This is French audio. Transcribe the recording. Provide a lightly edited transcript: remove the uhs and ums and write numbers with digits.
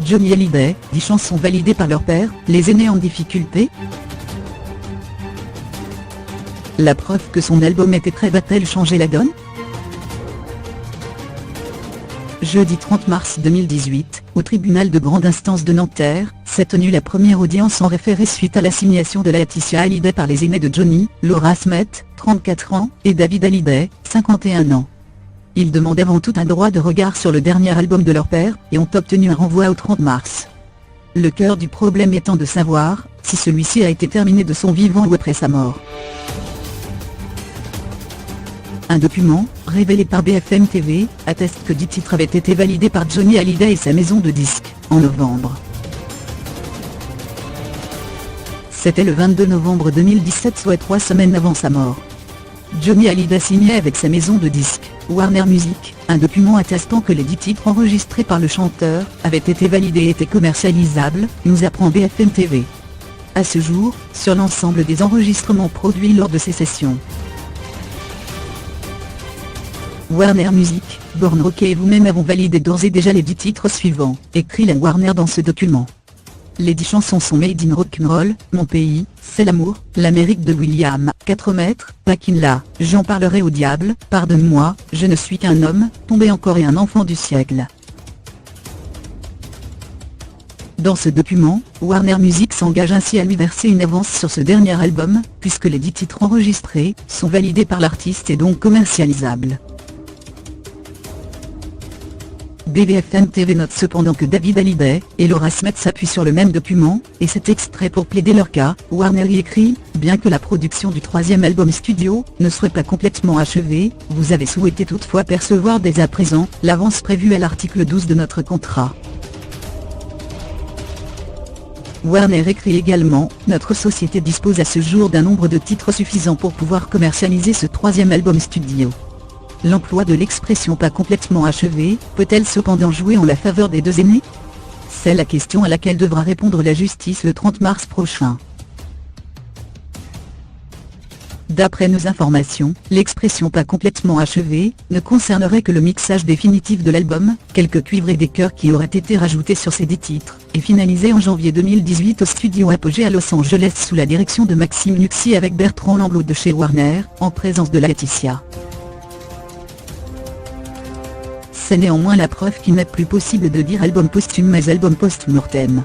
Johnny Hallyday, 10 chansons validées par leur père, les aînés en difficulté. La preuve que son album était prêt va-t-elle changer la donne? Jeudi 30 mars 2018, au tribunal de grande instance de Nanterre, s'est tenue la première audience en référé suite à l'assignation de Laetitia Hallyday par les aînés de Johnny, Laura Smet, 34 ans, et David Hallyday, 51 ans. Ils demandent avant tout un droit de regard sur le dernier album de leur père, et ont obtenu un renvoi au 30 mars. Le cœur du problème étant de savoir si celui-ci a été terminé de son vivant ou après sa mort. Un document, révélé par BFM TV, atteste que 10 titres avaient été validés par Johnny Hallyday et sa maison de disques, en novembre. C'était le 22 novembre 2017, soit 3 semaines avant sa mort. Johnny Hallyday signait avec sa maison de disques, Warner Music, un document attestant que les 10 titres enregistrés par le chanteur avaient été validés et étaient commercialisables, nous apprend BFM TV. À ce jour, sur l'ensemble des enregistrements produits lors de ces sessions, Warner Music, Born Rock et vous-même avons validé d'ores et déjà les 10 titres suivants, écrit la Warner dans ce document. Les 10 chansons sont Made in Rock'n'Roll, Mon pays, C'est l'amour, L'Amérique de William, 4 mètres, Back in La, J'en parlerai au diable, Pardonne-moi, Je ne suis qu'un homme, Tombé encore et un enfant du siècle. Dans ce document, Warner Music s'engage ainsi à lui verser une avance sur ce dernier album, puisque les 10 titres enregistrés sont validés par l'artiste et donc commercialisables. BFM TV note cependant que David Hallyday et Laura Smet s'appuient sur le même document, et cet extrait pour plaider leur cas. Warner y écrit « Bien que la production du 3e album studio ne soit pas complètement achevée, vous avez souhaité toutefois percevoir dès à présent l'avance prévue à l'article 12 de notre contrat. » Warner écrit également « Notre société dispose à ce jour d'un nombre de titres suffisant pour pouvoir commercialiser ce 3e album studio. » L'emploi de l'expression pas complètement achevée peut-elle cependant jouer en la faveur des deux aînés? C'est la question à laquelle devra répondre la justice le 30 mars prochain. D'après nos informations, l'expression pas complètement achevée ne concernerait que le mixage définitif de l'album, quelques cuivres et des chœurs qui auraient été rajoutés sur ces 10 titres, et finalisé en janvier 2018 au studio Apogée à Los Angeles sous la direction de Maxime Nuxi avec Bertrand Lamblot de chez Warner, en présence de Laetitia. C'est néanmoins la preuve qu'il n'est plus possible de dire album posthume mais album post-mortem.